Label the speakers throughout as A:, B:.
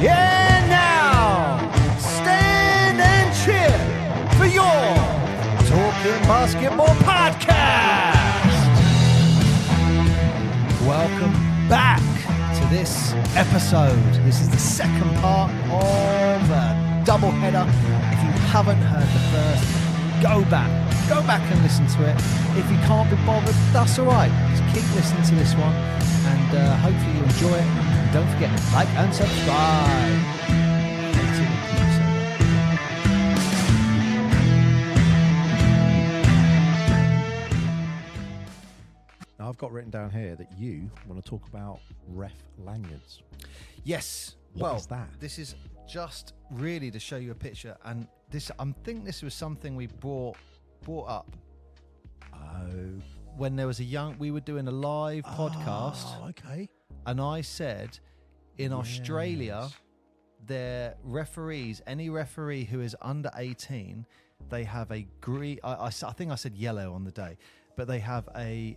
A: And now, stand and cheer for your Talking Basketball Podcast. Welcome back to this episode. This is the second part of a doubleheader. If you haven't heard the first, go back and listen to it. If you can't be bothered, that's all right. Just keep listening to this one, and hopefully you enjoy it. And don't forget, like and subscribe.
B: Now, I've got written down here that you want to talk about ref lanyards.
A: Yes.
B: What is that?
A: This is just really to show you a picture, and this I think this was something we brought up.
B: Oh,
A: when there was we were doing a live podcast.
B: Oh, okay.
A: And I said, in Australia, their referees, any referee who is under 18, they have a green. I think I said yellow on the day, but they have a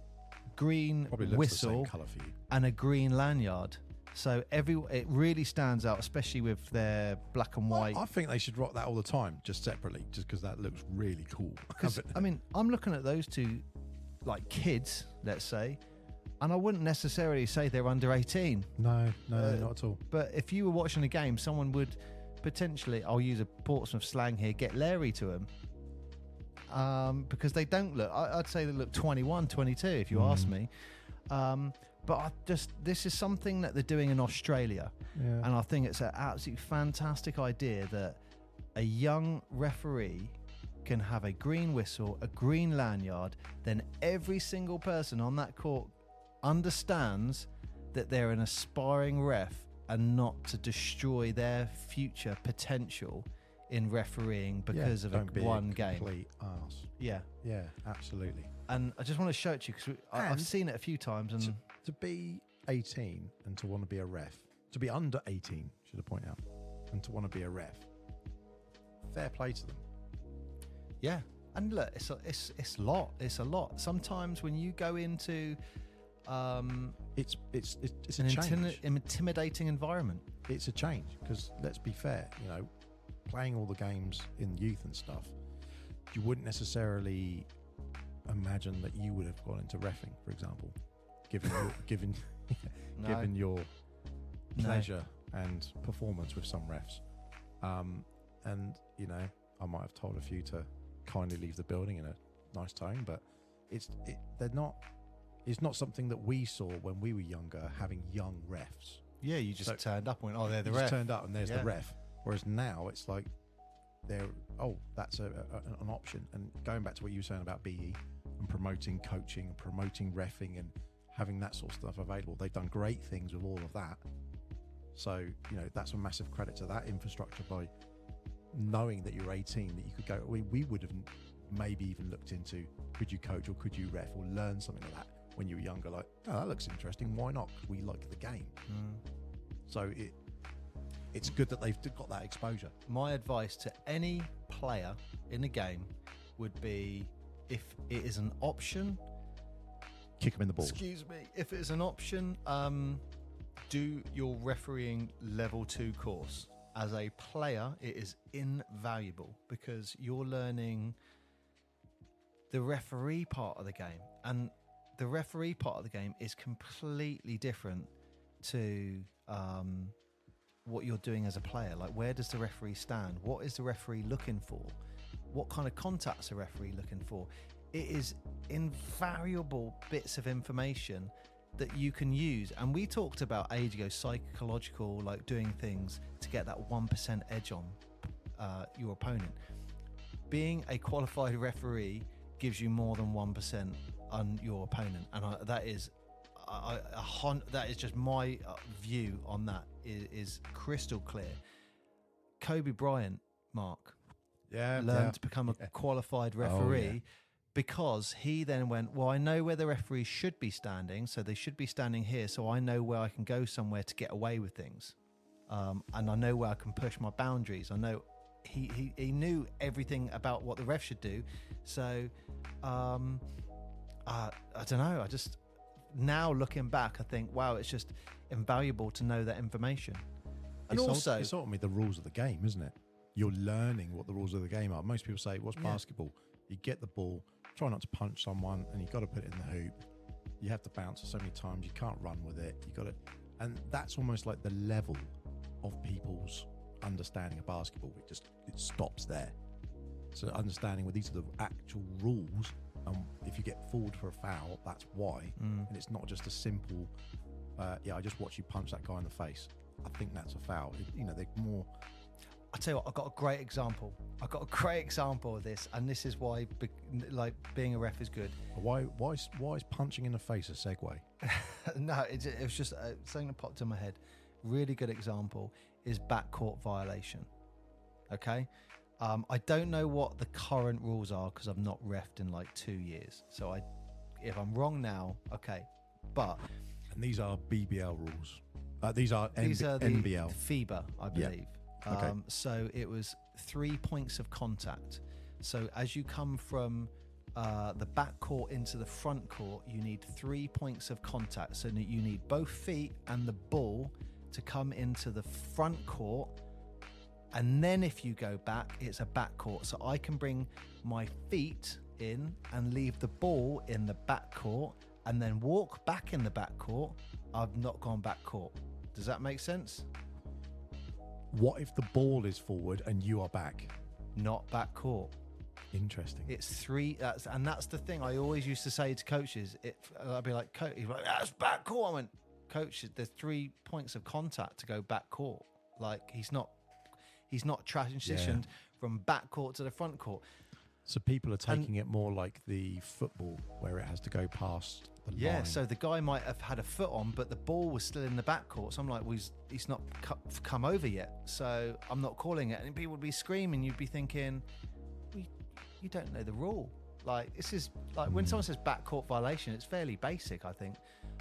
A: green whistle
B: the same colour for you.
A: and a green lanyard. So it really stands out, especially with their black and white.
B: I think they should rock that all the time, just separately, just because that looks really cool.
A: I mean, I'm looking at those two, like kids, let's say, and I wouldn't necessarily say they're under 18.
B: No, not at all.
A: But if you were watching a game, someone would potentially, I'll use a Portsmouth slang here, get Larry to them. Because they don't look, I'd say they look 21, 22, if you ask me. But this is something that they're doing in Australia.
B: Yeah.
A: And I think it's an absolutely fantastic idea that a young referee can have a green whistle, a green lanyard, then every single person on that court understands that they're an aspiring ref and not to destroy their future potential in refereeing because of one game.
B: Complete arse.
A: Yeah,
B: absolutely.
A: And I just want to show it to you because I've seen it a few times. And
B: to be 18 and to want to be a ref, to be under 18, should I point out, and to want to be a ref, fair play to them.
A: Yeah, and look, it's a lot. It's a lot. Sometimes when you go into
B: it's
A: an
B: a change.
A: intimidating environment.
B: It's a change because let's be fair, playing all the games in youth and stuff, you wouldn't necessarily imagine that you would have gone into reffing, for example, given your pleasure and performance with some refs. And I might have told a few to kindly leave the building in a nice tone, but it's not something that we saw when we were younger, having young refs.
A: Yeah, you just turned up and went, they're the
B: you
A: ref.
B: Just turned up and there's the ref. Whereas now it's like that's an option. And going back to what you were saying about BE and promoting coaching and promoting reffing and having that sort of stuff available, they've done great things with all of that. So that's a massive credit to that infrastructure by knowing that you're 18, that you could go. We would have maybe even looked into, could you coach or could you ref or learn something like that when you were younger? Like, that looks interesting. Why not? Because we like the game. So it's good that they've got that exposure.
A: My advice to any player in the game would be, if it is an option,
B: kick them in the balls.
A: Excuse me. If it is an option, do your refereeing level 2 course. As a player, it is invaluable because you're learning the referee part of the game, and the referee part of the game is completely different to what you're doing as a player. Like, where does the referee stand? What is the referee looking for? What kind of contacts the referee looking for? It is invaluable bits of information that you can use. And we talked about age ago, psychological, like doing things to get that 1% edge on your opponent. Being a qualified referee gives you more than 1% on your opponent, and that is just my view on that. Is crystal clear. Kobe Bryant, Mark, learned to become a qualified referee because he then went, well, I know where the referees should be standing, so they should be standing here, so I know where I can go somewhere to get away with things, and I know where I can push my boundaries. I know he knew everything about what the ref should do. So I don't know, I just, now looking back, I think, wow, it's just invaluable to know that information. And also,
B: it's ultimately the rules of the game, isn't it? You're learning what the rules of the game are. Most people say, what's basketball? You get the ball, try not to punch someone, and you've got to put it in the hoop. You have to bounce it so many times. You can't run with it. You got to, and that's almost like the level of people's understanding of basketball. It stops there. So understanding, well, these are the actual rules, and if you get fouled for a foul, that's why. And it's not just a simple, I just watched you punch that guy in the face. I think that's a foul. They're more.
A: I'll tell you what, I've got a great example. Of this, and this is why, being a ref is good.
B: Why is punching in the face a segue?
A: No, it was just something that popped in my head. Really good example is backcourt violation. Okay, I don't know what the current rules are because I've not refed in like 2 years. So if I'm wrong now, okay, but
B: and these are BBL rules. These are the NBL
A: FIBA, I believe.
B: Yeah. Okay.
A: So it was 3 points of contact. So as you come from the back court into the front court, you need 3 points of contact. So that you need both feet and the ball to come into the front court. And then if you go back, it's a back court. So I can bring my feet in and leave the ball in the back court and then walk back in the back court. I've not gone back court. Does that make sense?
B: What if the ball is forward and you are back?
A: Not back court.
B: Interesting.
A: It's three. That's the thing I always used to say to coaches. I'd be like, coach, he's like, that's back court. I went, coach, there's 3 points of contact to go back court. Like he's not transitioned from back court to the front court.
B: So people are taking it more like the football, where it has to go past the line.
A: Yeah, so the guy might have had a foot on, but the ball was still in the back court. So I'm like, well, he's not come over yet, so I'm not calling it. And people would be screaming. You'd be thinking, well, you don't know the rule. Like this is like when someone says backcourt violation, it's fairly basic, I think.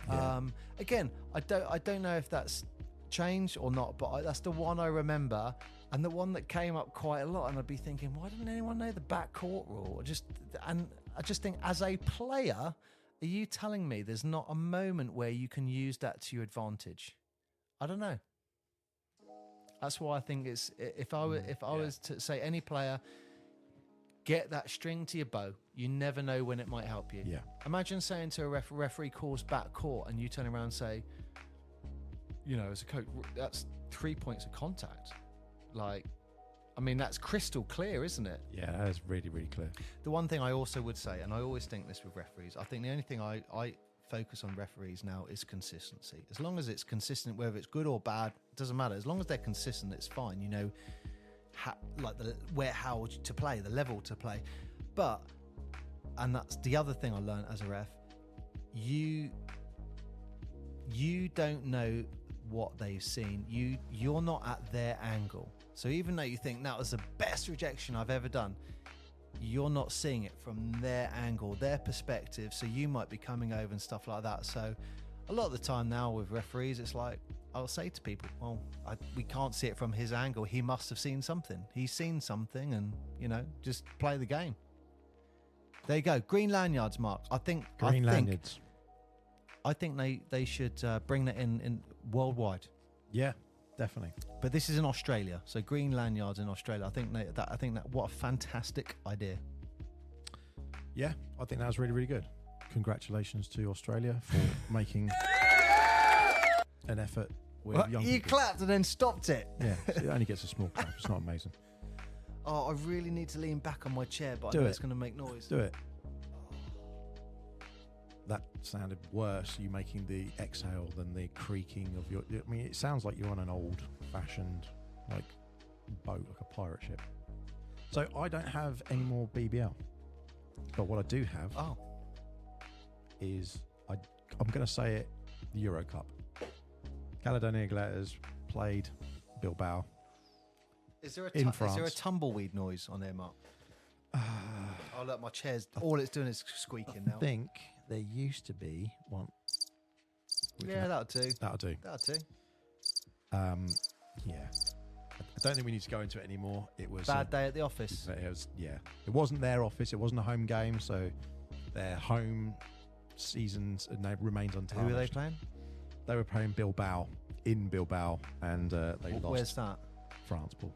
B: Yeah.
A: Again, I don't know if that's changed or not, but that's the one I remember. And the one that came up quite a lot, and I'd be thinking, why didn't anyone know the backcourt rule? I just think, as a player, are you telling me there's not a moment where you can use that to your advantage? I don't know. That's why I think it's if I was to say any player, get that string to your bow. You never know when it might help you.
B: Yeah. Imagine
A: saying to a referee calls backcourt, and you turn around and say, as a coach, that's 3 points of contact. Like, I mean, that's crystal clear, isn't it?
B: Yeah, that is really, really clear.
A: The one thing I also would say, and I always think this with referees, I think the only thing I focus on referees now is consistency. As long as it's consistent, whether it's good or bad, it doesn't matter. As long as they're consistent, it's fine. How to play, the level to play. But, and that's the other thing I learned as a ref, you don't know what they've seen. You're not at their angle. So even though you think that was the best rejection I've ever done, you're not seeing it from their angle, their perspective. So you might be coming over and stuff like that. So a lot of the time now with referees, it's like, I'll say to people, well, we can't see it from his angle. He must have seen something. He's seen something, and, just play the game. There you go. Green lanyards, Mark. I think
B: lanyards.
A: I think they should bring that in worldwide.
B: Yeah, definitely.
A: But this is in Australia, so green lanyards in Australia. I think that what a fantastic idea.
B: Yeah, I think that was really, really good. Congratulations to Australia for making an effort with young people.
A: You clapped and then stopped it.
B: Yeah, it only gets a small clap. It's not amazing.
A: Oh, I really need to lean back on my chair, but I know it's going to make noise.
B: Do it. That sounded worse, you making the exhale, than the creaking of your... I mean, it sounds like you're on an old-fashioned, boat, like a pirate ship. So I don't have any more BBL. But what I do have is... I'm going to say it, the Euro Cup. Caledonia Gladiators played Bilbao.
A: Is there a tumbleweed noise on there, Mark? Oh, look, my chair's... All it's doing is squeaking now.
B: I think there used to be one.
A: Yeah, that'll do.
B: That'll do. Yeah. I don't think we need to go into it anymore. It was...
A: Bad day at the office.
B: It wasn't their office. It wasn't a home game, so their home seasons remains untarnished.
A: Who were they playing?
B: They were playing Bilbao in Bilbao, and they lost.
A: Where's that?
B: France, Paul.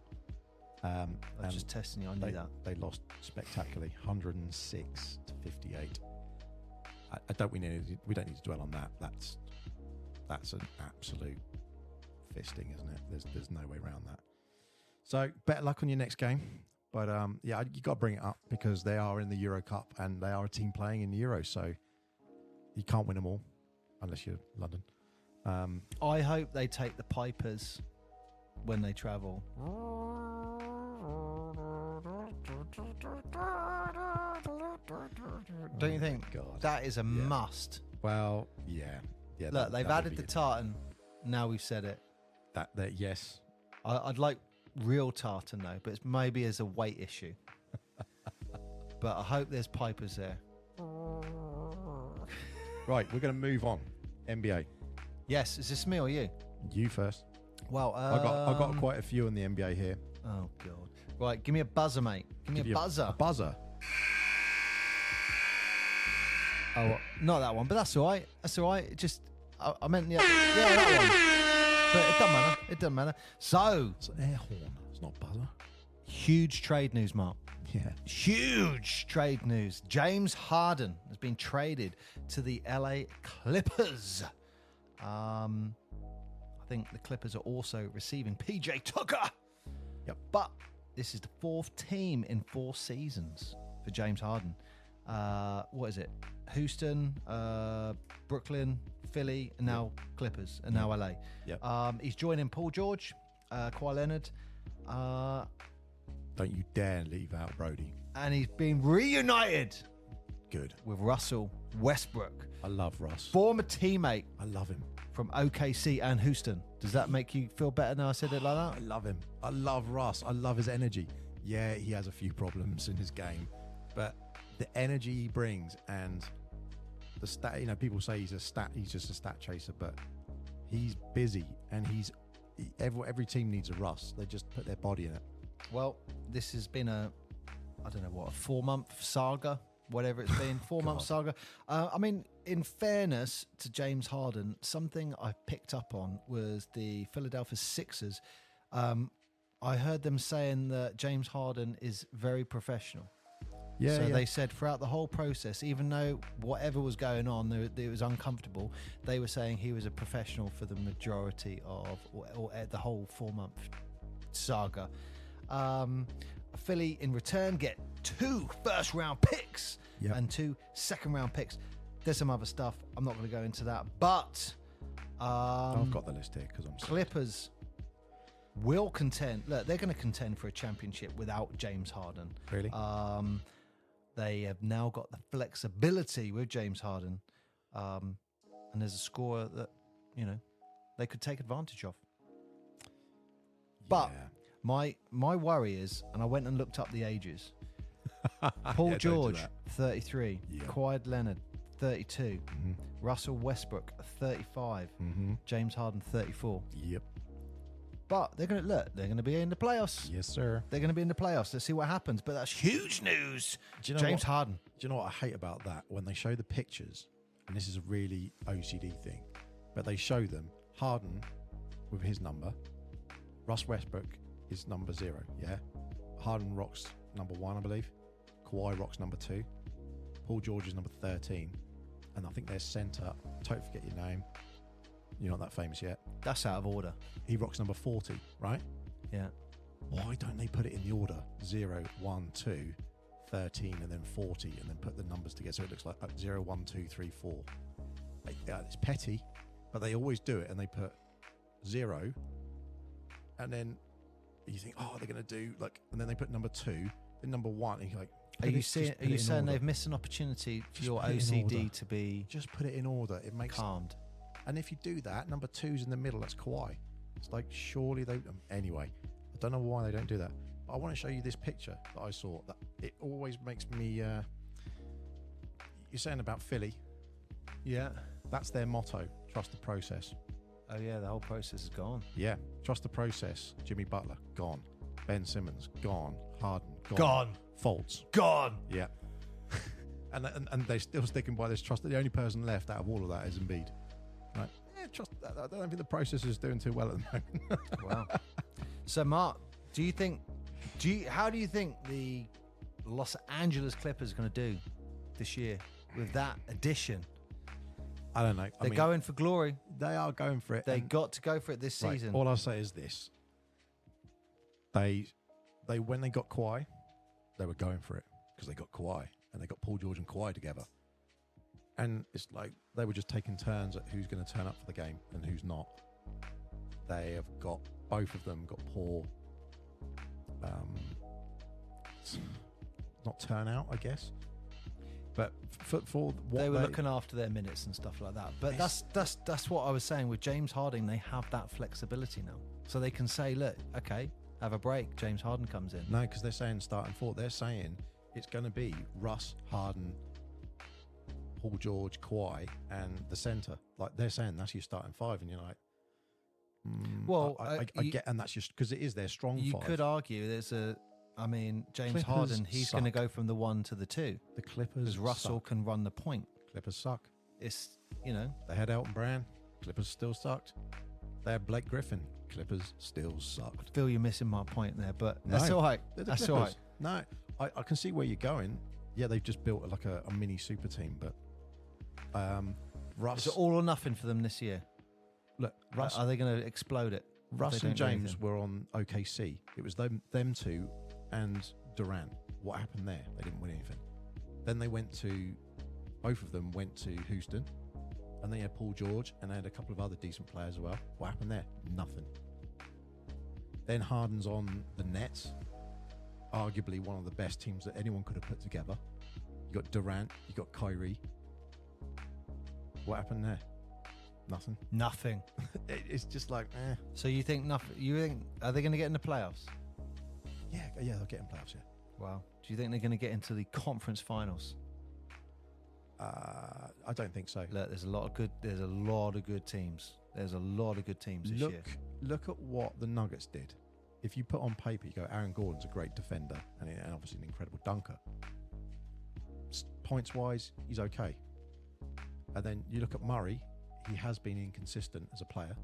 A: I was just testing you. I knew that.
B: They lost spectacularly, 106 to 58. I don't. We don't need to dwell on that. That's an absolute fisting, isn't it? There's no way around that. So better luck on your next game. But yeah, you got to bring it up because they are in the Euro Cup and they are a team playing in the Euros. So you can't win them all unless you're London.
A: I hope they take the Pipers when they travel. Don't you think?
B: God.
A: That is a must.
B: Well, yeah.
A: Look, they've added the tartan. Now we've said it.
B: That yes.
A: I'd like real tartan though, but it's maybe as a weight issue. But I hope there's Pipers there.
B: Right, we're going to move on. NBA.
A: Yes, is this me or you?
B: You first.
A: Well,
B: I've got quite a few in the NBA here.
A: Oh God! Right, give me a buzzer, mate. Give me a buzzer.
B: A buzzer.
A: Oh, not that one, but that's all right. That's all right. Just I meant that one. But it doesn't matter. It doesn't matter. So
B: It's an air horn. It's not a buzzer.
A: huge trade news, Mark.
B: Yeah.
A: Huge trade news. James Harden has been traded to the LA Clippers. I think the Clippers are also receiving PJ Tucker.
B: Yep.
A: But this is the fourth team in 4 seasons for James Harden. What is it? Houston, Brooklyn, Philly, and now Clippers, and now LA.
B: Yep.
A: He's joining Paul George, Kawhi Leonard.
B: Don't you dare leave out Brody.
A: And he's been reunited
B: Good.
A: with Russell Westbrook,
B: I love Russ.
A: former teammate
B: I love him.
A: from OKC and Houston. Does that make you feel better now I said it like
B: I
A: that?
B: love him. I love Russ. I love his energy. Yeah, he has a few problems in his game, but the energy he brings and the stat, people say he's just a stat chaser, but he's busy and every team needs a Russ. They just put their body in it.
A: Well, this has been a 4-month saga, whatever it's been, 4-month saga. I mean, in fairness to James Harden, something I picked up on was the Philadelphia Sixers. I heard them saying that James Harden is very professional.
B: Yeah.
A: So they said throughout the whole process, even though whatever was going on, it was uncomfortable, they were saying he was a professional for the majority of, or the whole 4-month saga. Philly in return get 2 first-round picks and 2 second-round picks. There's some other stuff. I'm not going to go into that, but
B: I've got the list here because I'm
A: Clippers will contend. Look, they're going to contend for a championship without James Harden.
B: Really?
A: They have now got the flexibility with James Harden, and there's a scorer that they could take advantage of. But my worry is, and I went and looked up the ages. Paul George, 33.
B: Yeah.
A: Kawhi Leonard, 32. Russell Westbrook, 35. James Harden, 34.
B: Yep.
A: But they're going to be in the playoffs.
B: Yes, sir.
A: They're going to be in the playoffs. Let's see what happens. But that's huge news. James Harden.
B: Do you know what I hate about that? When they show the pictures, and this is a really OCD thing, but they show them Harden with his number, Russ Westbrook is number 0, yeah? Harden rocks number 1, I believe. Kawhi rocks number 2. Paul George is number 13. And I think their centre, totally forget your name. You're not that famous yet.
A: That's out of order.
B: He rocks number 40, right?
A: Yeah.
B: Why don't they put it in the order 0, 1, 2, 13, and then 40, and then put the numbers together so it looks like 0, 1, 2, 3, 4? It's petty, but they always do it, and they put 0, and then you think, oh, they're going to do and then they put number 2, then number 1, and you're like,
A: Are you saying they've missed an opportunity for your OCD to be
B: just put it in order? It makes
A: calmed.
B: And if you do that, number 2's in the middle. That's Kawhi. It's like surely they. Anyway, I don't know why they don't do that. But I want to show you this picture that I saw. That it always makes me. You're saying about Philly.
A: Yeah.
B: That's their motto. Trust the process.
A: Oh yeah, the whole process is gone.
B: Yeah. Trust the process. Jimmy Butler gone. Ben Simmons gone. Harden
A: Gone.
B: Fultz
A: Gone.
B: Yeah. and they're still sticking by this trust. The only person left out of all of that is Embiid. Right? trust. I don't think the process is doing too well at the moment.
A: Wow. So, Mark, how do you think the Los Angeles Clippers are going to do this year with that addition?
B: I don't know.
A: They're going for glory.
B: They are going for it.
A: They got to go for it this season.
B: All I'll say is this: they when they got Kawhi, they were going for it because they got Kawhi and they got Paul George and Kawhi together. And it's like they were just taking turns at who's going to turn up for the game and who's not. They have got both of them got poor, not turnout, I guess. But for what
A: they were looking after their minutes and stuff like that. But that's what I was saying with James Harden. They have that flexibility now, so they can say, look, okay, have a break. James Harden comes in.
B: No, because they're saying starting four. They're saying it's going to be Russ, Harden, Paul George, Kawhi, and the center. Like they're saying that's your starting five, and you're like,
A: well,
B: I get, and that's just because it is their strong five.
A: You could argue James
B: Clippers
A: Harden, he's going to
B: suck.
A: go from the 1 to the 2.
B: The Clippers,
A: because Russell
B: suck.
A: can run the point.
B: Clippers suck.
A: It's
B: they had Elton Brand. Clippers still sucked. They had Blake Griffin. Clippers still sucked.
A: I feel you're missing my point there, but
B: No,
A: that's all right.
B: they're the
A: That's
B: Clippers.
A: all right.
B: No, I can see where you're going. Yeah, they've just built like a mini super team, but Russ.
A: Is it all or nothing for them this year?
B: Look, Russ.
A: Are they going to explode it?
B: Russ
A: if they
B: and
A: don't do
B: James
A: anything?
B: were on OKC. It was them two and Durant. What happened there? They didn't win anything. Then both of them went to Houston, and they had Paul George, and they had a couple of other decent players as well. What happened there? Nothing. Then Harden's on the Nets, arguably one of the best teams that anyone could have put together. You got Durant, you got Kyrie. What happened there? Nothing.
A: Nothing.
B: It's just like, eh.
A: So you think nothing? You think are they going to get in the playoffs?
B: Yeah, they'll get in playoffs, yeah.
A: Wow. Do you think they're going to get into the conference finals?
B: I don't think so.
A: Look, there's a lot of good teams. There's a lot of good teams this year.
B: Look at what the Nuggets did. If you put on paper, you go, Aaron Gordon's a great defender and obviously an incredible dunker. Points-wise, he's okay. And then you look at Murray, he has been inconsistent as a player.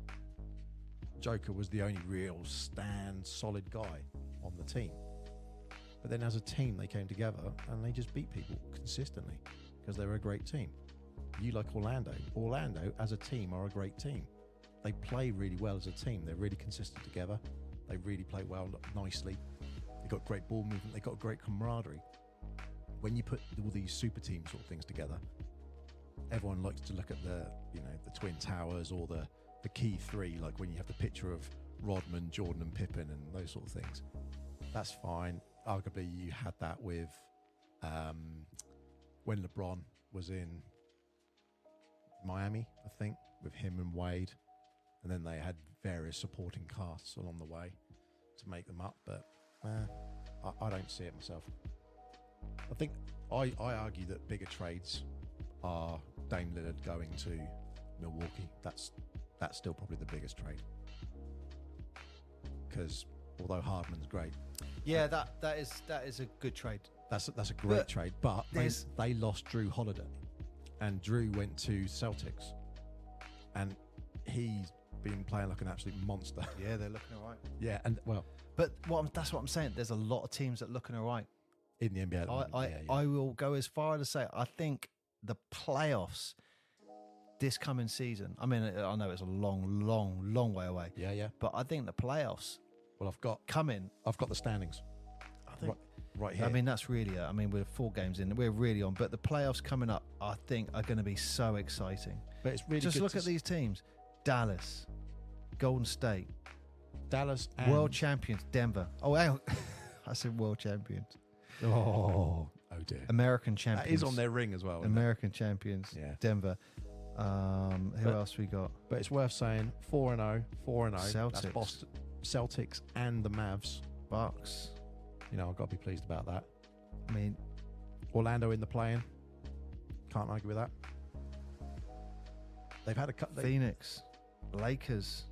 B: Joker was the only real solid guy on the team. But then as a team, they came together and they just beat people consistently because they were a great team. You like Orlando. Orlando, as a team, are a great team. They play really well as a team. They're really consistent together. They really play well, nicely. They've got great ball movement. They've got great camaraderie. When you put all these super team sort of things together, everyone likes to look at the Twin Towers or the key three, like when you have the picture of Rodman, Jordan and Pippen and those sort of things. That's fine. Arguably you had that with when LeBron was in Miami, I think, with him and Wade, and then they had various supporting casts along the way to make them up, but I don't see it myself. I think I argue that bigger trades are Dame Lillard going to Milwaukee. That's still probably the biggest trade, because although Hardman's great,
A: yeah, that is a good trade.
B: That's a great trade, but they lost Drew Holiday, and Drew went to Celtics, and he's been playing like an absolute monster.
A: Yeah, they're looking all right.
B: Yeah, and well,
A: but that's what I'm saying. There's a lot of teams that are looking all right
B: in the NBA.
A: I will go as far as to say I think the playoffs this coming season. I mean, I know it's a long way away.
B: Yeah.
A: But I think the playoffs.
B: Well, I've got the standings.
A: I think
B: right here.
A: I mean, that's really it. I mean, we're 4 games in. We're really on. But the playoffs coming up, I think, are going to be so exciting.
B: But it's really
A: just
B: good
A: look at these teams: Dallas, Golden State,
B: Dallas, and
A: world champions, Denver. Oh, hang on. I said world champions.
B: Oh dear.
A: American champions.
B: That is on their ring as well.
A: American champions.
B: Yeah.
A: Denver. Who else we got?
B: But it's worth saying 4-0.
A: Celtics.
B: That's Boston, Celtics, and the Mavs.
A: Bucks.
B: I've got to be pleased about that.
A: I mean,
B: Orlando in the play-in. Can't argue with that. They've had a cut.
A: Phoenix, Lakers.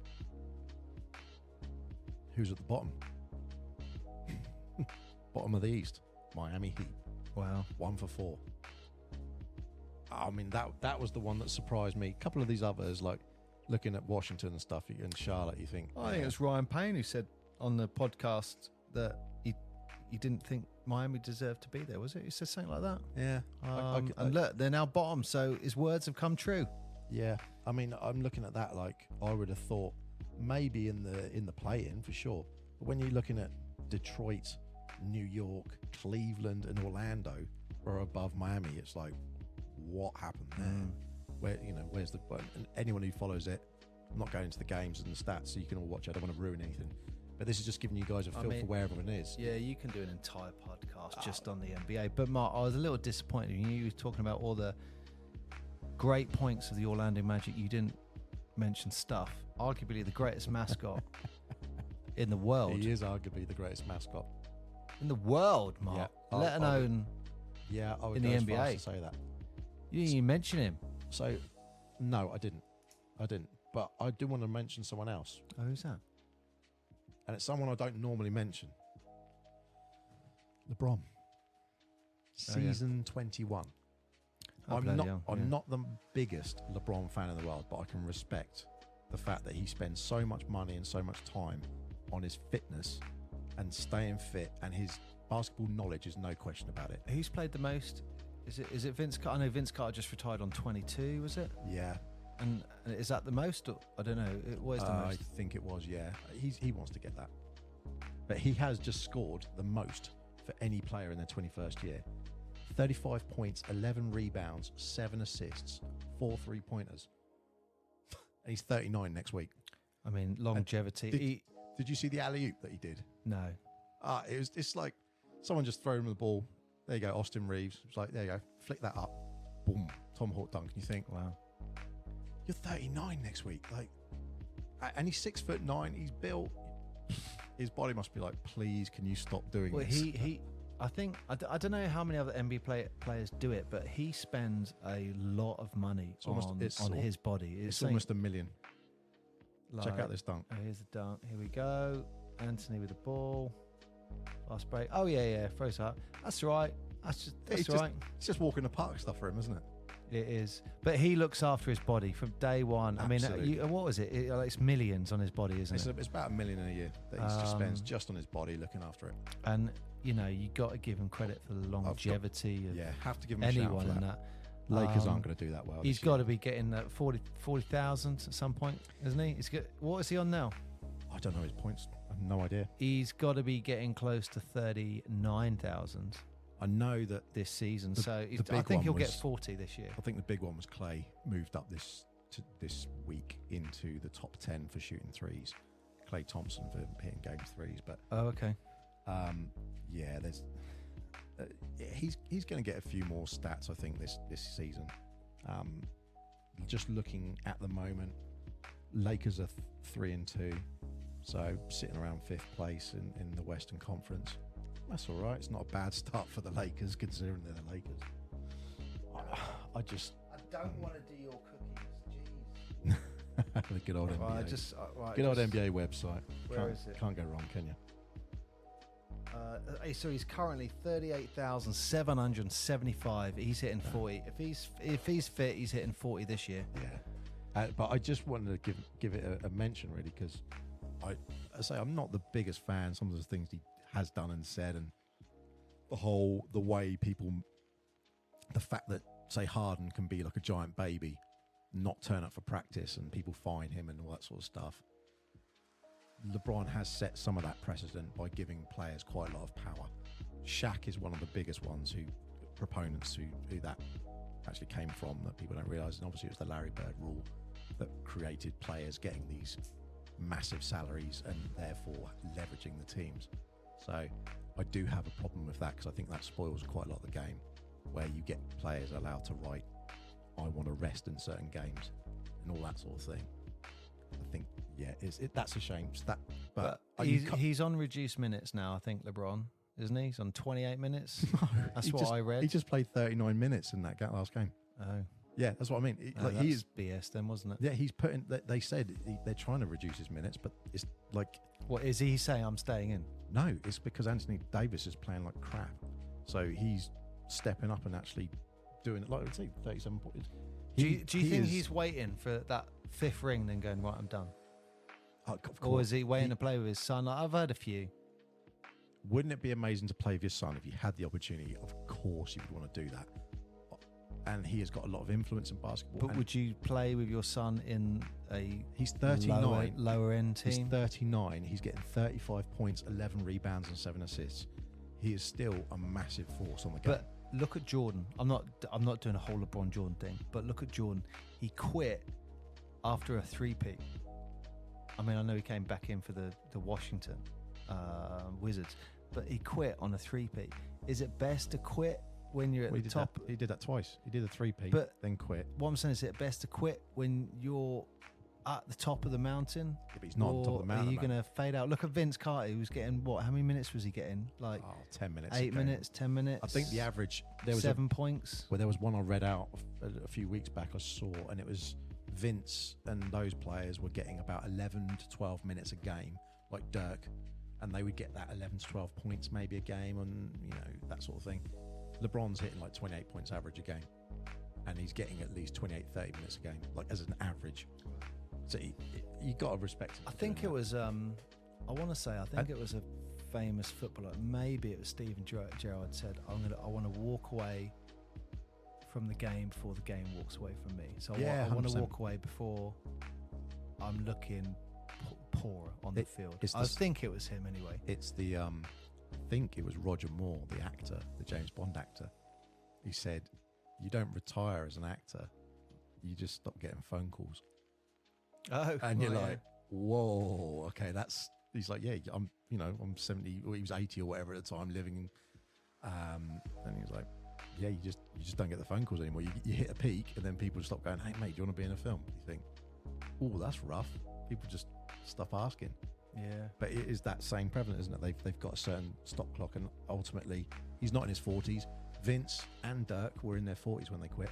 B: Who's at the bottom? Bottom of the East. Miami Heat.
A: Wow.
B: 1 for 4. I mean, that was the one that surprised me. A couple of these others, like looking at Washington and stuff and Charlotte, you think...
A: I think it was Ryan Payne who said on the podcast that he didn't think Miami deserved to be there, was it? He said something like that.
B: Yeah.
A: And look, they're now bottom, so his words have come true.
B: Yeah. I mean, I'm looking at that like I would have thought maybe in the play-in for sure. But when you're looking at Detroit, New York, Cleveland and Orlando are above Miami, it's like, what happened there? Where's the... And anyone who follows it, I'm not going into the games and the stats, so you can all watch it. I don't want to ruin anything. But this is just giving you guys a feel for where everyone is.
A: Yeah, you can do an entire podcast just on the NBA. But Mark, I was a little disappointed when you were talking about all the great points of the Orlando Magic. You didn't mention Stuff, arguably the greatest mascot in the world.
B: He is arguably the greatest mascot
A: in the world, Mark.
B: Yeah,
A: let alone
B: I would
A: in
B: go
A: the
B: as
A: NBA.
B: far as to say that.
A: You didn't even mention him.
B: So, no, I didn't. But I do want to mention someone else.
A: Oh, who's that?
B: And it's someone I don't normally mention. LeBron. Season 21. I'm not the biggest LeBron fan in the world, but I can respect the fact that he spends so much money and so much time on his fitness and staying fit, and his basketball knowledge is no question about it.
A: Who's played the most? Is it Vince Carter? I know Vince Carter just retired on 22, was it?
B: Yeah.
A: And is that the most? Or, I don't know. What is the most?
B: I think it was, yeah. He wants to get that. But he has just scored the most for any player in their 21st year. 35 points, 11 rebounds, 7 assists, 4 3-pointers. And he's 39 next week.
A: I mean, longevity.
B: Did you see the alley-oop that he did?
A: No.
B: It's like someone just threw him the ball. There you go, Austin Reeves. It's like, there you go, flick that up. Boom. Tom Hawk dunk. You think,
A: wow.
B: You're 39 next week. And he's 6'9". He's built. His body must be like, please, can you stop doing this?
A: I don't know how many other NBA players do it, but he spends a lot of money on his body.
B: It's almost $1 million. Check out this dunk.
A: Oh, here's the dunk. Here we go. Anthony with the ball. Fast break. Oh yeah, throws up. That's right. That's right.
B: It's just walking the park stuff for him, isn't it?
A: It is, but he looks after his body from day one.
B: Absolutely.
A: I mean, what was it? It's millions on his body, isn't it?
B: It's about $1 million a year that he just spends just on his body, looking after it.
A: And you got to give him credit for the longevity.
B: Have to give him a shout for that. Lakers aren't going to do that well.
A: He's got to be getting 40,000 at some point, isn't he? What is he on now?
B: I don't know his points. I have no idea.
A: He's got to be getting close to 39,000.
B: I know that
A: this season, I think he'll get 40 this year.
B: I think the big one was Clay moved up this week into the top 10 for shooting threes. Clay Thompson for hitting game threes, but
A: okay.
B: There's he's going to get a few more stats, I think, this season. Just looking at the moment, Lakers are 3-2, so sitting around 5th place in the Western Conference. That's all right. It's not a bad start for the Lakers, considering they're the Lakers. I
A: don't want to do your cookies. Jeez.
B: The good old NBA. Good old NBA website.
A: Where is it?
B: Can't go wrong, can you?
A: So he's currently 38,775. He's hitting 40. If he's fit, he's hitting 40 this year.
B: Yeah. But I just wanted to give it a mention, really, because I say I'm not the biggest fan. Some of the things he has done and said, and the way people, the fact that, say, Harden can be like a giant baby, not turn up for practice, and people fine him and all that sort of stuff. LeBron has set some of that precedent by giving players quite a lot of power. Shaq is one of the biggest ones proponents who that actually came from, that people don't realise. And obviously it was the Larry Bird rule that created players getting these massive salaries and therefore leveraging the teams. So I do have a problem with that, because I think that spoils quite a lot of the game, where you get players allowed to write, I want to rest in certain games and all that sort of thing. I think, that's a shame. But
A: he's on reduced minutes now, I think, LeBron, isn't he? He's on 28 minutes.
B: No,
A: that's what I read.
B: He just played 39 minutes in that last game.
A: Oh.
B: Yeah, that's what I mean.
A: He is BS then, wasn't it?
B: Yeah, he's putting. They said they're trying to reduce his minutes, but it's like.
A: What is he saying? I'm staying in.
B: No, it's because Anthony Davis is playing like crap, so he's stepping up and actually doing it. Like I say, 37 points.
A: Do you think he's waiting for fifth ring, then going, right, I'm done?
B: Of
A: Or
B: course.
A: is he waiting to play with his son? Like, I've heard a few.
B: Wouldn't it be amazing to play with your son if you had the opportunity? Of course you would want to do that. And he has got a lot of influence in basketball.
A: But would you play with your son in a
B: He's 39.
A: lower end team?
B: He's 39. He's getting 35 points, 11 rebounds, and 7 assists. He is still a massive force on the game.
A: But look at Jordan. I'm not doing a whole LeBron Jordan thing, but look at Jordan. He quit after a three-peat. I mean, I know he came back in for the Washington Wizards, but he quit on a three-peat. Is it best to quit when you're at the top?
B: He did that twice. He did a three-peat, then quit.
A: What I'm saying is, it best to quit when you're at the top of the mountain?
B: Yeah, but he's not on top of the mountain.
A: Are you going to fade out? Look at Vince Carter, who was getting what? How many minutes was he getting? Like
B: 10 minutes.
A: 8 minutes, 10 minutes.
B: I think the average, there was
A: 7 points.
B: Well, there was one I read out a few weeks back I saw, and it was Vince and those players were getting about 11 to 12 minutes a game, like Dirk, and they would get that 11 to 12 points maybe a game, and that sort of thing. LeBron's hitting like 28 points average a game, and he's getting at least 28, 30 minutes a game, like as an average. So you got to respect him.
A: I think it was, I want to say, it was a famous footballer. Maybe it was Steven Gerrard said, I want to walk away from the game before the game walks away from me. So I want to walk away before I'm looking poor on the field. I think it was him anyway.
B: It's the, I think it was Roger Moore, the actor, the James Bond actor. He said, you don't retire as an actor, you just stop getting phone calls.
A: Oh,
B: and you're like, whoa, okay, he's like, yeah, I'm 70, or he was 80 or whatever at the time, living, and he was like, yeah, you just don't get the phone calls anymore. You hit a peak, and then people stop going, hey mate, do you want to be in a film? You think, oh, that's rough. People just stop asking.
A: Yeah,
B: but it is that same prevalent, isn't it? They've got a certain stop clock, and ultimately, he's not in his 40s. Vince and Dirk were in their 40s when they quit.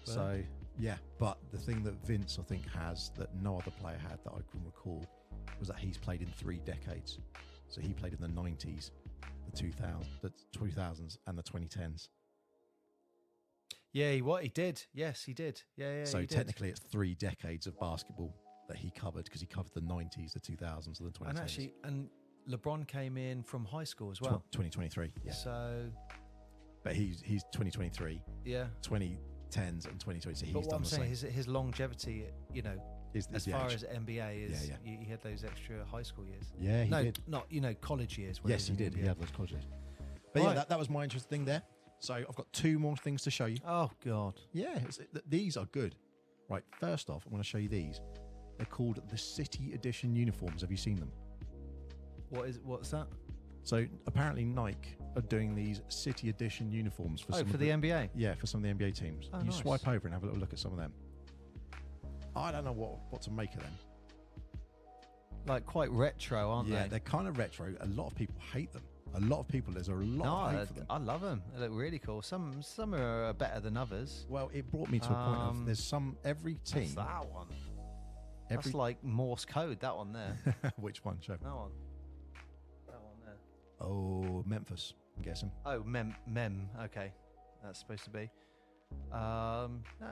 A: Well,
B: so. Yeah, but the thing that Vince, I think, has that no other player had that I can recall was that he's played in 3 decades. So he played in the 90s, the 2000s, and the 2010s.
A: Yeah, he did. Yes, he did. Yeah.
B: So technically, it's 3 decades of basketball that he covered, because he covered the 90s, the 2000s, and the 2010s.
A: And LeBron came in from high school as well.
B: 2023. Yeah.
A: So,
B: but he's 2023.
A: Yeah.
B: 2010s and 2020. So he's
A: but what
B: done
A: I'm
B: the
A: saying,
B: same.
A: his longevity, as far as NBA is,
B: yeah.
A: he had those extra high school years.
B: Yeah, he did.
A: Not college years.
B: Yes, he did. He had those college years. But yeah, that was my interesting thing there. So I've got 2 more things to show you.
A: Oh God.
B: Yeah, these are good. Right, first off, I want to show you these. They're called the City Edition uniforms. Have you seen them?
A: What's that?
B: So apparently Nike are doing these City Edition uniforms for
A: the NBA.
B: Yeah, for some of the NBA teams.
A: Oh,
B: you
A: nice.
B: swipe over and have a little look at some of them. I don't know what to make of them.
A: Like quite retro, aren't they?
B: Yeah, they're kind of retro. A lot of people hate them. There's a lot of hate for them.
A: I love them. They look really cool. Some are better than others.
B: Well, it brought me to a point of there's every team.
A: What's that one? That's like Morse code, that one there.
B: Which one, Joe?
A: That one. That one there.
B: Oh, Memphis, I'm guessing.
A: Oh, Mem. Okay. That's supposed to be. That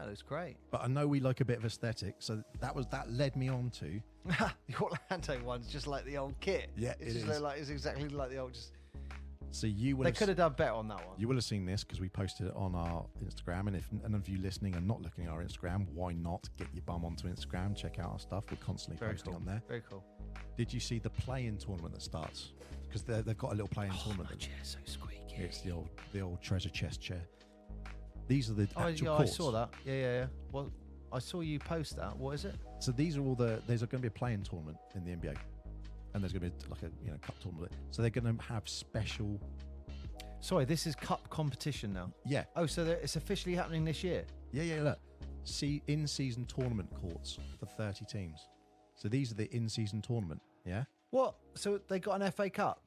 A: looks great.
B: But I know we like a bit of aesthetic, so that led me on to
A: the Orlando one's just like the old kit.
B: Yeah,
A: it's exactly like the old.
B: So they
A: could have done better on that one.
B: You will have seen this because we posted it on our Instagram, and if none of you listening are not looking at our Instagram, why not get your bum onto Instagram, check out our stuff. We're constantly posting on there.
A: Very cool.
B: Did you see the play-in tournament that starts? Because they've got a little play-in tournament.
A: My chair's so squeaky.
B: It's the old treasure chest chair. These are the actual
A: courts.
B: I saw
A: that. Yeah. Well, I saw you post that. What is it?
B: So these are there's going to be a play-in tournament in the NBA, and there's going to be like a cup tournament. So they're going to have special.
A: Sorry, this is cup competition now.
B: Yeah.
A: Oh, so it's officially happening this year.
B: Yeah. Look, in-season tournament courts for 30 teams. So these are the in-season tournament. Yeah.
A: What? So they got an FA Cup?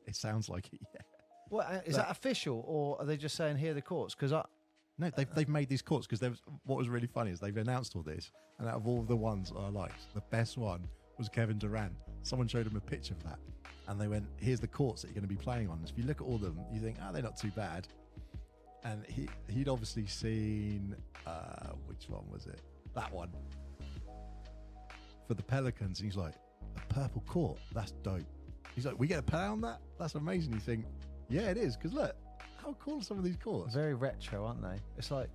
B: It sounds like it. Yeah.
A: What is that official, or are they just saying here are the courts? Because
B: No, they've made these courts because what was really funny is they've announced all this, and out of all the ones I liked, the best one was Kevin Durant. Someone showed him a picture of that, and they went, "Here's the courts that you're going to be playing on." If you look at all of them, you think, they're not too bad. And he'd obviously seen which one was it? that one. For the Pelicans, and he's like, a purple court, that's dope. He's like, we get a pay on that? That's amazing. You think, yeah, it is, because look, how cool are some of these courts?
A: Very retro, aren't they? It's like,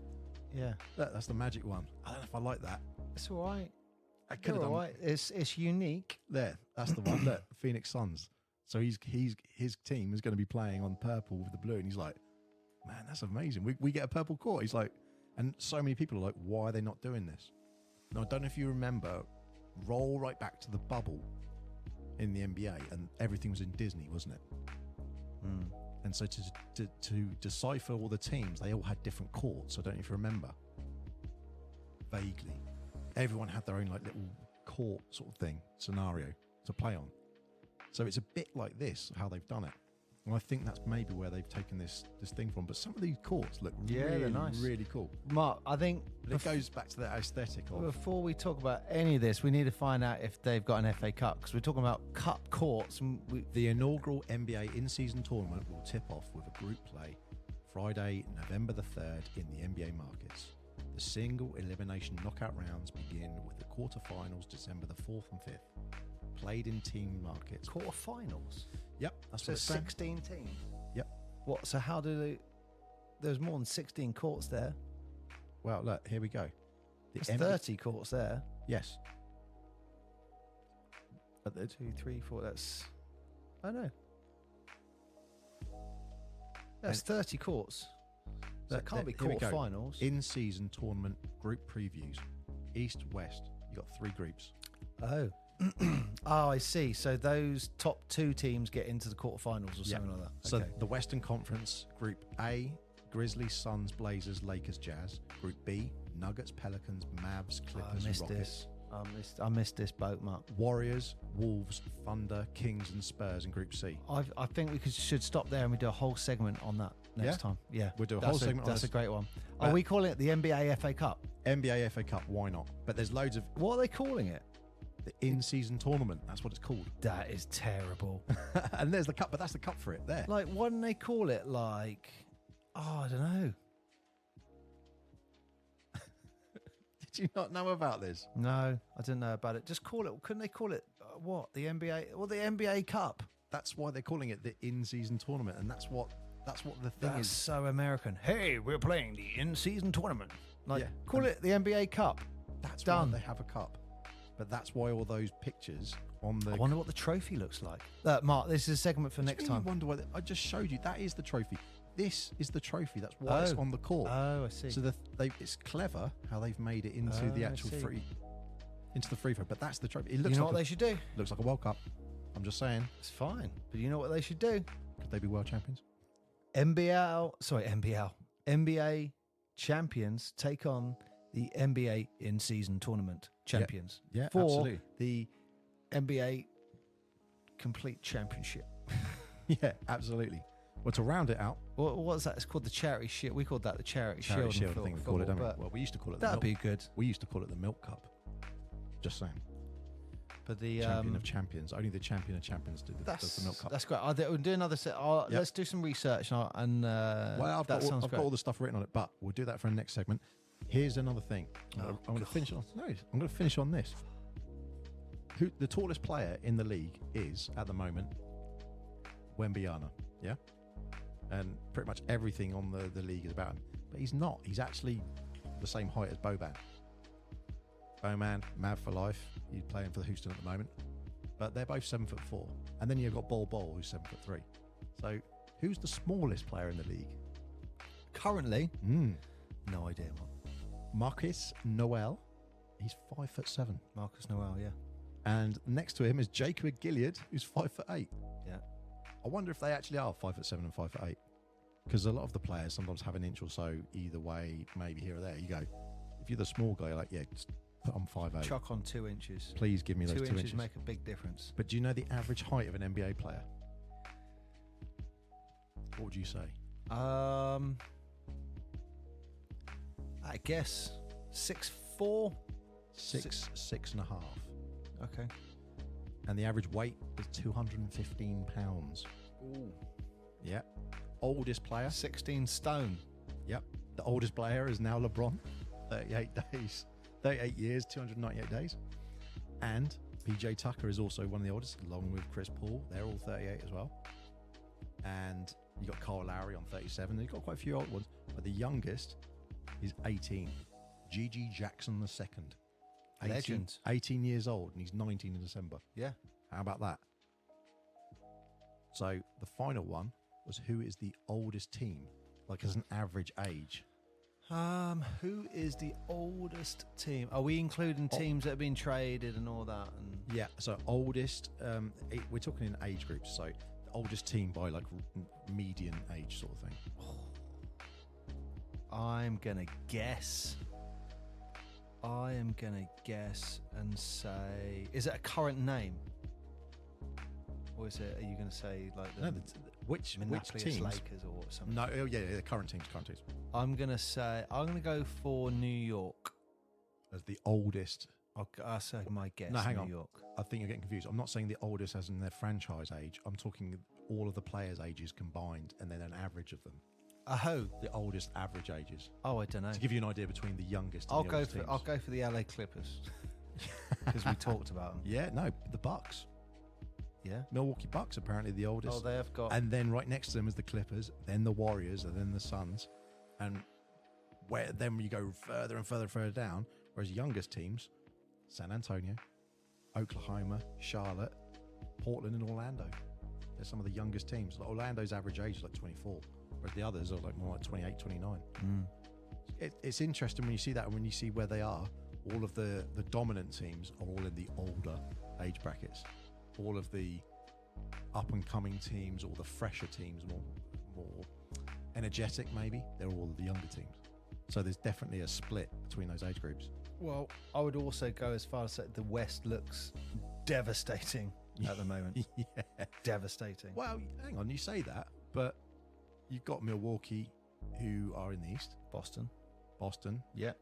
A: yeah.
B: That's the magic one. I don't know if I like that.
A: It's all right.
B: I could have
A: all
B: done
A: right. It's unique.
B: There, that's the one. Look, Phoenix Suns. So his team is going to be playing on purple with the blue, and he's like, man, that's amazing. We get a purple court. He's like, and so many people are like, why are they not doing this? Now, I don't know if you remember, roll right back to the bubble in the NBA, and everything was in Disney, wasn't it?
A: Mm.
B: And so to decipher all the teams, they all had different courts. I don't know if you remember. Vaguely. Everyone had their own like little court sort of thing, scenario to play on. So it's a bit like this, how they've done it. And I think that's maybe where they've taken this thing from. But some of these courts look really,
A: nice.
B: really cool.
A: Mark, I think
B: But it goes back to that aesthetic of...
A: Before we talk about any of this, we need to find out if they've got an FA Cup, because we're talking about cup courts. And
B: The inaugural NBA in-season tournament will tip off with a group play Friday, November the 3rd in the NBA markets. The single elimination knockout rounds begin with the quarterfinals December the 4th and 5th, played in team markets.
A: quarterfinals.
B: Yep, that's
A: So
B: what it's saying.
A: 16 teams.
B: Yep.
A: What? So how do they? There's more than 16 courts there.
B: Well, look, here we go.
A: There's 30 courts there.
B: Yes.
A: But 2, 3, 4. That's. I know. That's 30 courts. That can't be
B: Here we go.
A: quarterfinals.
B: In-season tournament group previews. East, West. You got 3 groups.
A: Oh. Oh, I see. So those top 2 teams get into the quarterfinals or something like that.
B: So
A: Okay.
B: the Western Conference, Group A, Grizzlies, Suns, Blazers, Lakers, Jazz. Group B, Nuggets, Pelicans, Mavs, Clippers,
A: I missed
B: Rockets.
A: this. I missed this boat, Mark.
B: Warriors, Wolves, Thunder, Kings, and Spurs in Group C.
A: I think we should stop there and we do a whole segment on that next time. Yeah,
B: We'll do a whole segment on
A: That's
B: this.
A: a great one. Are we calling it the NBA FA Cup?
B: NBA FA Cup, why not? But there's loads of
A: What are they calling it?
B: the in-season tournament. That's what it's called.
A: That is terrible.
B: And there's the cup, but that's the cup for it there.
A: Like, why don't they call it like? Oh, I don't know.
B: Did you not know about this?
A: No, I didn't know about it. Just call it. Couldn't they call it what? The NBA? Well, the NBA Cup.
B: That's why they're calling it the in-season tournament, and that's what the thing
A: That's
B: is.
A: so American. Hey, we're playing the in-season tournament. Like,
B: Yeah.
A: call it the NBA Cup.
B: That's
A: done.
B: why they have a cup. But that's why all those pictures on the...
A: I wonder what the trophy looks like. Mark, this is a segment for next time.
B: I wonder why... I just showed you. That is the trophy. This is the trophy. That's why it's on the court.
A: Oh, I see.
B: So it's clever how they've made it into the actual into the free throw. But that's the trophy. It looks
A: You know
B: like
A: what they should do?
B: looks like a World Cup. I'm just saying.
A: It's fine. But you know what they should do?
B: Could they be world champions?
A: NBA champions take on the NBA in-season tournament champions.
B: Yeah,
A: for
B: absolutely.
A: the NBA complete championship.
B: Yeah, absolutely. Well, to round it out,
A: What's that? It's called the charity shield. We called that the charity
B: Charity
A: shield.
B: Shield, I think we call it, don't we? Well, we used to call it the
A: That'd
B: milk.
A: be good.
B: We used to call it the Milk Cup. Just saying.
A: But the
B: Champion of champions. Only the champion of champions does the Milk Cup.
A: That's great. We'll do another set. Let's do some research
B: Well, I've got all the stuff written on it, but we'll do that for the next segment. Here's another thing. I'm going to finish on. No, I'm going to finish on this. Who the tallest player in the league is at the moment? Wembyana. Yeah, and pretty much everything on the league is about him. But he's not. He's actually the same height as Boban. Boban, Mav for life. He's playing for Houston at the moment. But they're both 7'4", and then you've got Bol, who's 7'3". So who's the smallest player in the league?
A: currently. No idea.
B: Marcus Noel. He's 5'7".
A: Marcus Noel, yeah.
B: And next to him is Jacob Gilead, who's 5'8".
A: Yeah.
B: I wonder if they actually are 5'7" and 5'8", because a lot of the players sometimes have an inch or so either way, maybe here or there. You go, if you're the small guy, you're like, yeah, just put on 5'8".
A: Chuck on 2 inches.
B: Please give me those 2
A: 2
B: inches.
A: make a big difference.
B: But do you know the average height of an NBA player? What would you say?
A: I guess 6'4".
B: 6'6.5".
A: Okay.
B: And the average weight is 215 pounds.
A: Ooh.
B: Yeah. Oldest player.
A: 16 stone.
B: Yep. The oldest player is now LeBron. 38 days. 38 years, 298 days. And PJ Tucker is also one of the oldest, along with Chris Paul. They're all 38 as well. And you got Kyle Lowry on 37. You've got quite a few old ones, but the youngest is 18. Gigi Jackson II. 18 years old, and he's 19 in December.
A: Yeah.
B: How about that? So the final one was who is the oldest team, like as an average age.
A: Who is the oldest team? Are we including teams that have been traded and all that? And
B: yeah, so oldest, we're talking in age groups, so the oldest team by like median age sort of thing.
A: I'm gonna guess and say, is it a current name? Or is it, are you going to say like
B: which teams?
A: Lakers or something?
B: No, yeah, the current teams.
A: I'm going to go for New York.
B: As the oldest.
A: I'll say my guess.
B: No, hang
A: New
B: on.
A: York.
B: I think you're getting confused. I'm not saying the oldest as in their franchise age. I'm talking all of the players' ages combined and then an average of them.
A: Oh,
B: the oldest average ages.
A: Oh, I don't know.
B: To give you an idea between the youngest and
A: I'll
B: the
A: go
B: oldest
A: for
B: teams.
A: I'll go for the LA Clippers because we talked about them.
B: Yeah, no, the Bucks.
A: Yeah,
B: Milwaukee Bucks apparently the oldest.
A: Oh, they have got.
B: And then right next to them is the Clippers, then the Warriors, and then the Suns, and then you go further and further down. Whereas youngest teams, San Antonio, Oklahoma, Charlotte, Portland, and Orlando. They're some of the youngest teams. Like Orlando's average age is like 24. Whereas the others are like more like 28, 29. It's interesting when you see that, and when you see where they are, all of the dominant teams are all in the older age brackets. All of the up-and-coming teams, all the fresher teams, more energetic maybe, they're all the younger teams. So there's definitely a split between those age groups.
A: Well, I would also go as far as say the West looks devastating at the moment.
B: Yeah.
A: Devastating.
B: Well, hang on, you say that, but you've got Milwaukee, who are in the East.
A: Boston.
B: Yeah.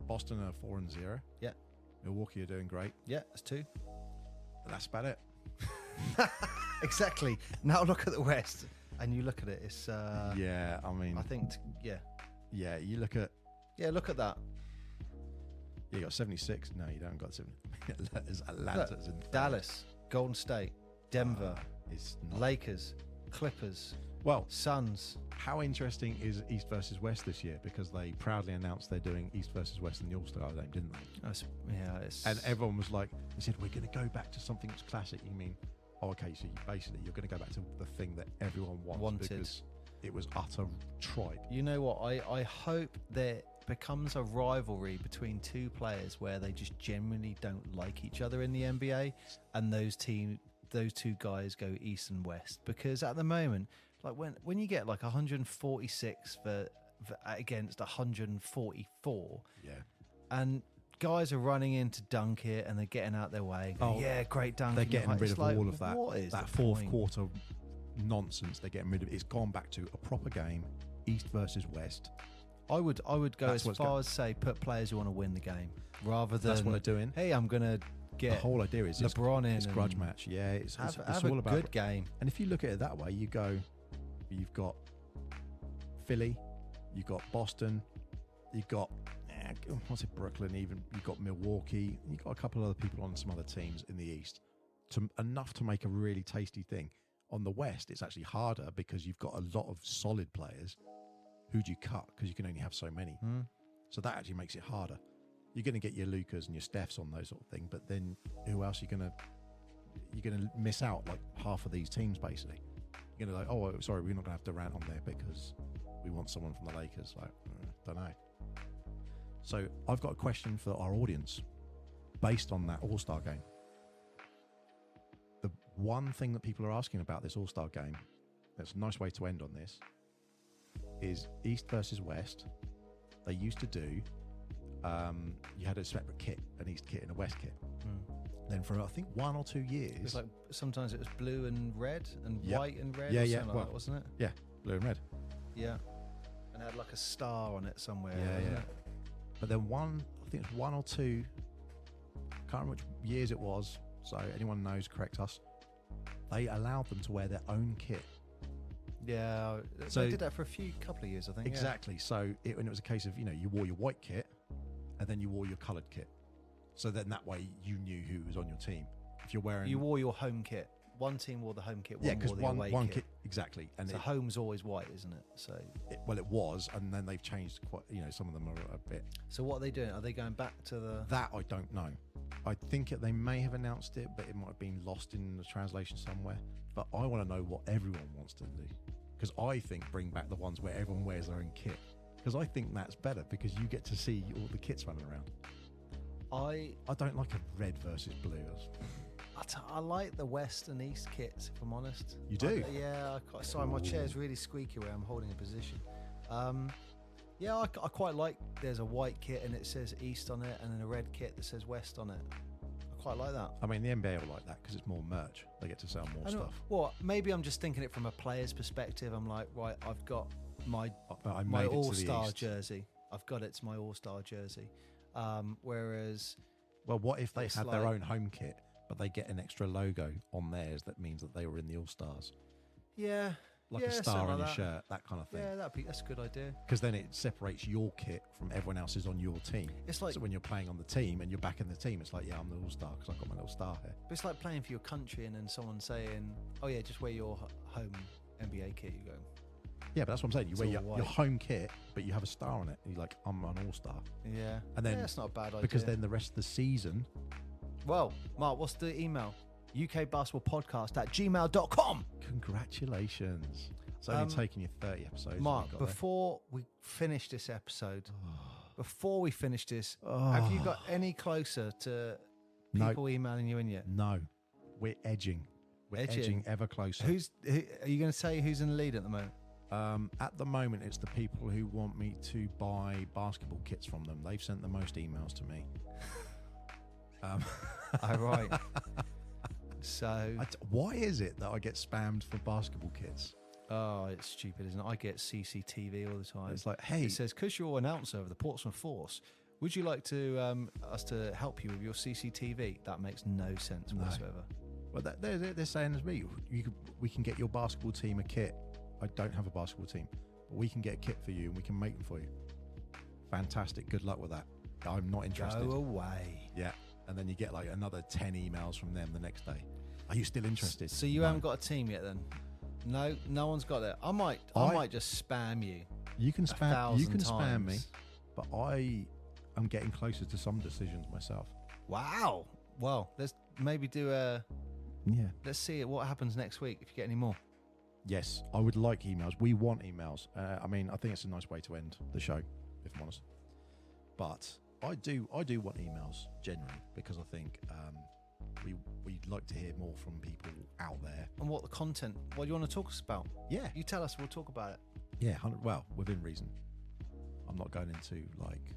B: Boston are 4-0.
A: Yeah.
B: Milwaukee are doing great.
A: Yeah, that's 2.
B: But that's about it.
A: Exactly. Now look at the West, and you look at it. It's
B: yeah. I mean,
A: I think
B: yeah. You look at
A: look at that.
B: You got 76. No, you don't got 70. Atlanta's in third.
A: Dallas, Golden State, Denver,
B: it's not.
A: Lakers, Clippers.
B: Well,
A: Suns.
B: How interesting is East versus West this year? Because they proudly announced they're doing East versus West in the All-Star game, didn't they?
A: And
B: everyone was like, they said, we're going to go back to something that's classic. You mean, okay, so you're going to go back to the thing that everyone wanted. Because it was utter tripe.
A: You know what? I hope there becomes a rivalry between two players where they just generally don't like each other in the NBA, and those two guys go East and West. Because at the moment, like when you get like 146 for against 144,
B: yeah,
A: and guys are running in to dunk it and they're getting out their way.
B: Oh,
A: yeah, great dunk.
B: They're getting rid of all of that.
A: What is
B: that fourth quarter nonsense? They're getting rid of it. It's gone back to a proper game, East versus West.
A: I would go as far as say put players who want to win the game rather than
B: that's what they're doing.
A: Hey, I'm gonna get
B: the whole idea is
A: LeBron in.
B: It's grudge match. Yeah, it's
A: have
B: all
A: a
B: about
A: good game.
B: And if you look at it that way, you've got Philly, you've got Boston, you've got Brooklyn, even you've got Milwaukee, you've got a couple of other people on some other teams in the East, enough to make a really tasty thing. On the West, it's actually harder because you've got a lot of solid players. Who do you cut? Because you can only have so many. So that actually makes it harder. You're going to get your Lucas and your Stephs on those sort of thing, but then who else you're going to miss out like half of these teams basically. You're going to like, oh, sorry, we're not going to have Durant on there because we want someone from the Lakers. Like, don't know. So I've got a question for our audience based on that All-Star game. The one thing that people are asking about this All-Star game, that's a nice way to end on this, is East versus West. They used to do, you had a separate kit, an East kit and a West kit. Then for I think 1 or 2 years,
A: it was like sometimes it was blue and red and white and red.
B: Yeah,
A: like that, wasn't it?
B: Yeah, blue and red.
A: Yeah, and it had like a star on it somewhere.
B: Yeah. But then I think it's 1 or 2. Can't remember which years it was. So anyone knows, correct us. They allowed them to wear their own kit.
A: Yeah, so they did that for couple of years, I think.
B: Exactly.
A: Yeah.
B: So when it was a case of, you wore your white kit, and and then you wore your coloured kit. So then that way you knew who was on your team. If you're wearing...
A: You wore your home kit. One team wore the home kit, one wore the away
B: one
A: kit.
B: Exactly. And
A: so home's always white, isn't it? So
B: it was, and then they've changed quite, some of them are a bit...
A: So what are they doing? Are they going back to the...
B: That I don't know. I think they may have announced it, but it might have been lost in the translation somewhere. But I want to know what everyone wants to do. Because I think bring back the ones where everyone wears their own kit. Because I think that's better, because you get to see all the kits running around. I don't like a red versus blue.
A: I like the West and East kits, if I'm honest.
B: You do?
A: Sorry, my chair's really squeaky where I'm holding a position. I quite like there's a white kit and it says East on it, and then a red kit that says West on it. I quite like that.
B: I mean, the NBA will like that because it's more merch. They get to sell more stuff.
A: Well, maybe I'm just thinking it from a player's perspective. I'm like, right, I've got my All-Star jersey. I've got it's my All-Star jersey. Whereas...
B: Well, what if they had their own home kit, but they get an extra logo on theirs that means that they were in the All-Stars?
A: Yeah.
B: Like a star on your shirt, that kind of thing.
A: Yeah, that's a good idea.
B: Because then it separates your kit from everyone else's on your team.
A: It's like...
B: So when you're playing on the team and you're back in the team, it's like, yeah, I'm the All-Star because I've got my little star here.
A: But it's like playing for your country and then someone saying, oh yeah, just wear your home NBA kit. You go...
B: Yeah, but that's what I'm saying. You wear your home kit, but you have a star on it. And you're like, I'm an All-Star.
A: Yeah.
B: And then
A: that's not a bad idea.
B: Because then the rest of the season...
A: Well, Mark, what's the email? ukbasketballpodcast@gmail.com.
B: Congratulations. It's only taken you 30 episodes.
A: Mark, before we finish this episode, have you got any closer to people emailing you in yet?
B: No. We're edging. We're edging ever closer.
A: Are you going to say who's in the lead at the moment?
B: At the moment, it's the people who want me to buy basketball kits from them. They've sent the most emails to me.
A: Right. So...
B: why is it that I get spammed for basketball kits?
A: Oh, it's stupid, isn't it? I get CCTV all the time.
B: It's like, hey...
A: It says, because you're announcer of the Portsmouth Force, would you like to us to help you with your CCTV? That makes no sense whatsoever.
B: Well, they're saying to me, we can get your basketball team a kit. I don't have a basketball team, but we can get a kit for you and we can make them for you. Fantastic. Good luck with that. I'm not interested.
A: Go away.
B: Yeah. And then you get like another 10 emails from them the next day. Are you still interested?
A: So you haven't got a team yet then? No one's got it. I might just spam you.
B: You can spam me, but I am getting closer to some decisions myself.
A: Wow. Well, let's maybe do a...
B: Yeah.
A: Let's see what happens next week if you get any more.
B: Yes, I would like emails. We want emails. I mean, I think it's a nice way to end the show, if I'm honest. But I do want emails generally because I think we'd like to hear more from people out there.
A: And what do you want to talk about?
B: Yeah.
A: You tell us, we'll talk about it.
B: Yeah, well, within reason. I'm not going into like...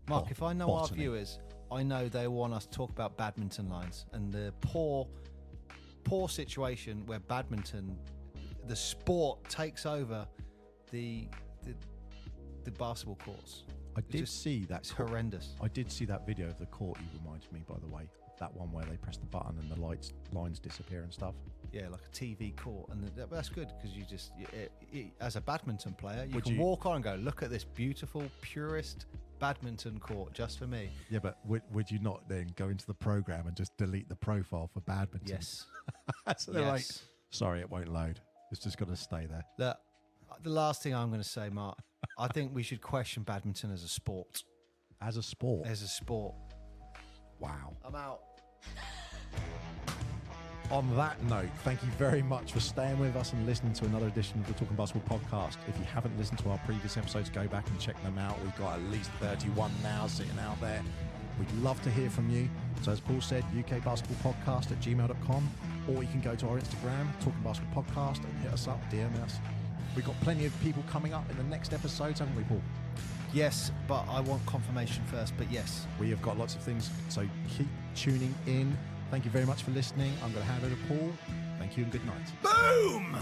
A: Mark, if I know our viewers, I know they want us to talk about badminton lines and the poor situation where badminton, the sport, takes over the basketball courts.
B: I did see that.
A: It's horrendous.
B: I did see that video of the court you reminded me, by the way. That one where they press the button and the lines disappear and stuff.
A: Yeah, like a TV court. And that's good because you just, as a badminton player, you can walk on and go, look at this beautiful, purest badminton court just for me.
B: Yeah, but would you not then go into the program and just delete the profile for badminton?
A: Yes.
B: So they're like, sorry, it won't load. It's just got to stay there.
A: Look, the last thing I'm going to say, Mark, I think we should question badminton as a sport.
B: As a sport?
A: As a sport.
B: Wow.
A: I'm out.
B: On that note, thank you very much for staying with us and listening to another edition of the Talking Basketball podcast. If you haven't listened to our previous episodes, go back and check them out. We've got at least 31 now sitting out there. We'd love to hear from you. So as Paul said, ukbasketballpodcast@gmail.com, or you can go to our Instagram, Talking Basketball Podcast, and hit us up, DM us. We've got plenty of people coming up in the next episodes, haven't we, Paul?
A: Yes, but I want confirmation first, but yes.
B: We have got lots of things, so keep tuning in. Thank you very much for listening. I'm going to hand over to Paul. Thank you and good night.
A: Boom!